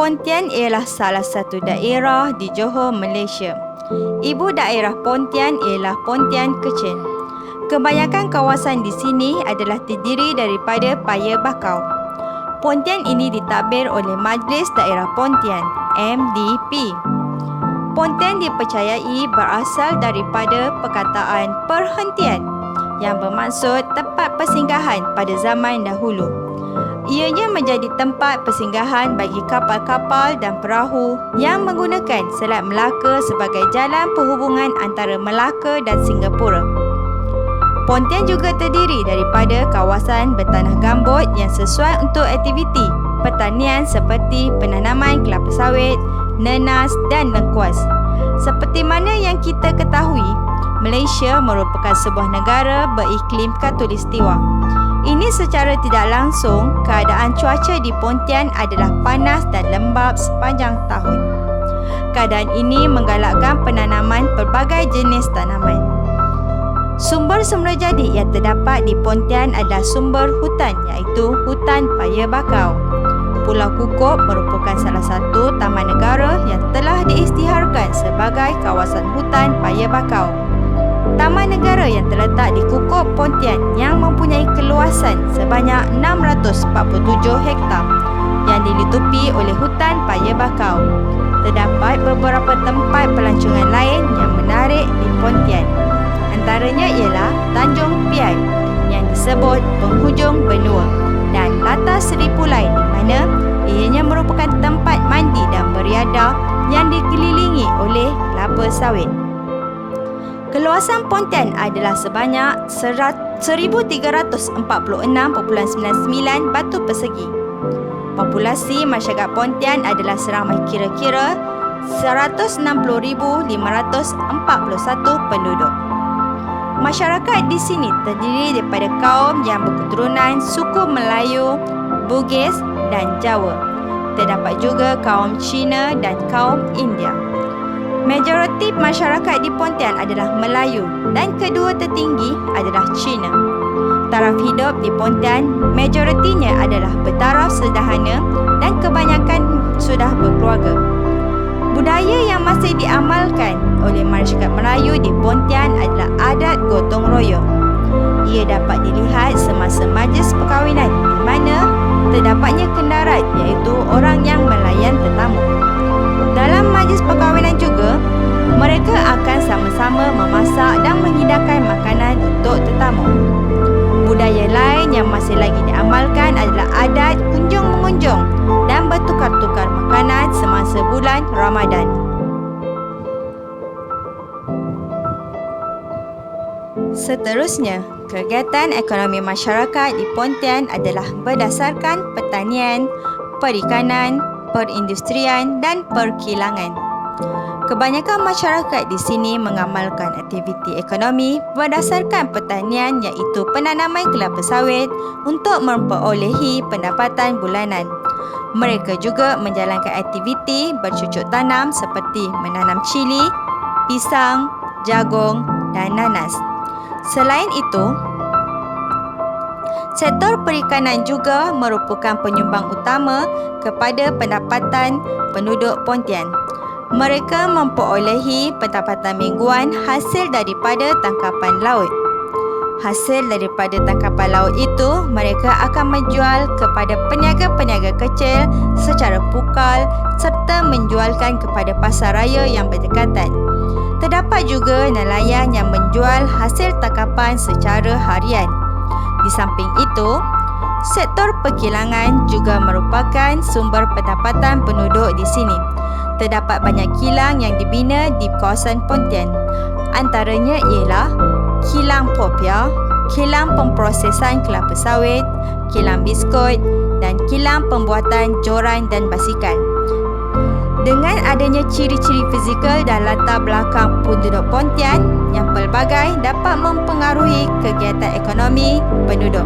Pontian ialah salah satu daerah di Johor, Malaysia. Ibu daerah Pontian ialah Pontian Kecil. Kebanyakan kawasan di sini adalah terdiri daripada paya bakau. Pontian ini ditadbir oleh Majlis Daerah Pontian, MDP. Pontian dipercayai berasal daripada perkataan perhentian yang bermaksud tempat persinggahan pada zaman dahulu. Ianya menjadi tempat persinggahan bagi kapal-kapal dan perahu yang menggunakan Selat Melaka sebagai jalan penghubungan antara Melaka dan Singapura. Pontian juga terdiri daripada kawasan bertanah gambut yang sesuai untuk aktiviti pertanian seperti penanaman kelapa sawit, nenas dan lengkuas. Seperti mana yang kita ketahui, Malaysia merupakan sebuah negara beriklim khatulistiwa. Ini secara tidak langsung, keadaan cuaca di Pontian adalah panas dan lembap sepanjang tahun. Keadaan ini menggalakkan penanaman pelbagai jenis tanaman. Sumber-sumber jadi yang terdapat di Pontian adalah sumber hutan, iaitu hutan paya bakau. Pulau Kukup merupakan salah satu taman negara yang telah diisytiharkan sebagai kawasan hutan paya bakau. Taman negara yang terletak di Kukup Pontian yang mempunyai keluasan sebanyak 647 hektar yang dilitupi oleh hutan paya bakau. Terdapat beberapa tempat pelancongan lain yang menarik di Pontian. Antaranya ialah Tanjung Piai yang disebut penghujung benua dan Latar Seri Pulai di mana ianya merupakan tempat mandi dan beriadah yang dikelilingi oleh kelapa sawit. Keluasan Pontian adalah sebanyak 1,346.99 batu persegi. Populasi masyarakat Pontian adalah seramai kira-kira 160,541 penduduk. Masyarakat di sini terdiri daripada kaum yang berketurunan suku Melayu, Bugis dan Jawa. Terdapat juga kaum Cina dan kaum India. Majoriti masyarakat di Pontian adalah Melayu dan kedua tertinggi adalah Cina. Taraf hidup di Pontian majoritinya adalah bertaraf sederhana dan kebanyakan sudah berkeluarga. Budaya yang masih diamalkan oleh masyarakat Melayu di Pontian adalah adat gotong royong. Ia dapat dilihat semasa majlis perkahwinan di mana terdapatnya kendarat iaitu orang yang melayan tetamu. Dalam majlis perkahwinan juga, mereka akan sama-sama memasak dan menghidangkan makanan untuk tetamu. Budaya lain yang masih lagi diamalkan adalah adat kunjung-mengunjung dan bertukar-tukar makanan semasa bulan Ramadan. Seterusnya, kegiatan ekonomi masyarakat di Pontian adalah berdasarkan pertanian, perikanan, perindustrian dan perkilangan. Kebanyakan masyarakat di sini mengamalkan aktiviti ekonomi berdasarkan pertanian iaitu penanaman kelapa sawit untuk memperolehi pendapatan bulanan. Mereka juga menjalankan aktiviti bercucuk tanam seperti menanam cili, pisang, jagung dan nanas. Selain itu, sektor perikanan juga merupakan penyumbang utama kepada pendapatan penduduk Pontian. Mereka memperolehi pendapatan mingguan hasil daripada tangkapan laut. Hasil daripada tangkapan laut itu mereka akan menjual kepada peniaga-peniaga kecil secara pukal serta menjualkan kepada pasar raya yang berdekatan. Terdapat juga nelayan yang menjual hasil tangkapan secara harian. Di samping itu, sektor perkilangan juga merupakan sumber pendapatan penduduk di sini. Terdapat banyak kilang yang dibina di kawasan Pontian. Antaranya ialah kilang Popia, kilang pemprosesan kelapa sawit, kilang biskut dan kilang pembuatan joran dan basikal. Dengan adanya ciri-ciri fizikal dan latar belakang penduduk Pontian yang pelbagai dapat mempengaruhi kegiatan ekonomi penduduk.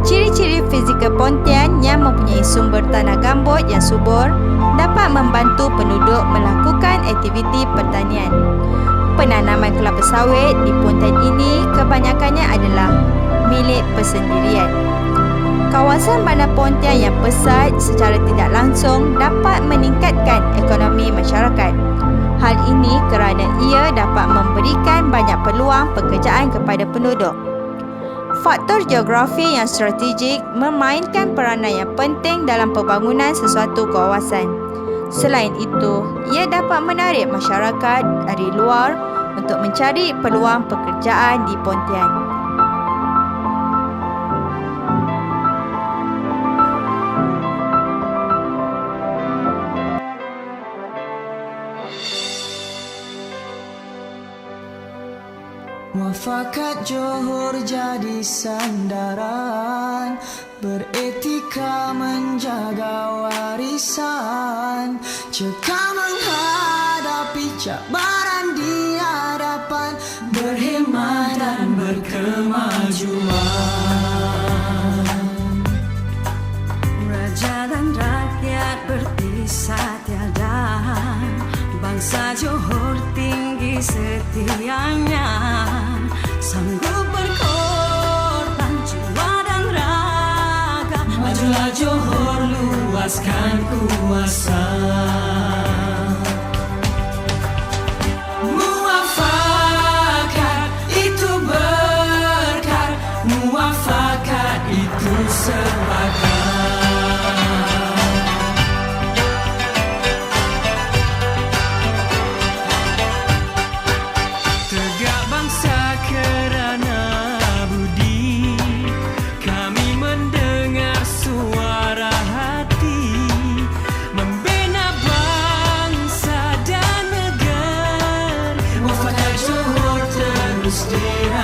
Ciri-ciri fizikal Pontian yang mempunyai sumber tanah gambut yang subur dapat membantu penduduk melakukan aktiviti pertanian. Penanaman kelapa sawit di Pontian ini kebanyakannya adalah milik persendirian. Kawasan Bandar Pontian yang pesat secara tidak langsung dapat meningkatkan ekonomi masyarakat. Hal ini kerana ia dapat memberikan banyak peluang pekerjaan kepada penduduk. Faktor geografi yang strategik memainkan peranan yang penting dalam pembangunan sesuatu kawasan. Selain itu, ia dapat menarik masyarakat dari luar untuk mencari peluang pekerjaan di Pontian. Muafakat Johor jadi sandaran, beretika menjaga warisan, cekal menghadapi cabaran di hadapan, berhemat dan berkemajuan. Raja dan rakyat berpisah tiada, bangsa Johor tinggi setianya, sanggup berkorban jiwa dan raga. Majulah Johor, luaskan kuasa. Muafakat itu berkat, muafakat itu sepakat. Tegak bangsa kerana budi, kami mendengar suara hati, membina bangsa dan negara. Muafakat Johor terus dirajai.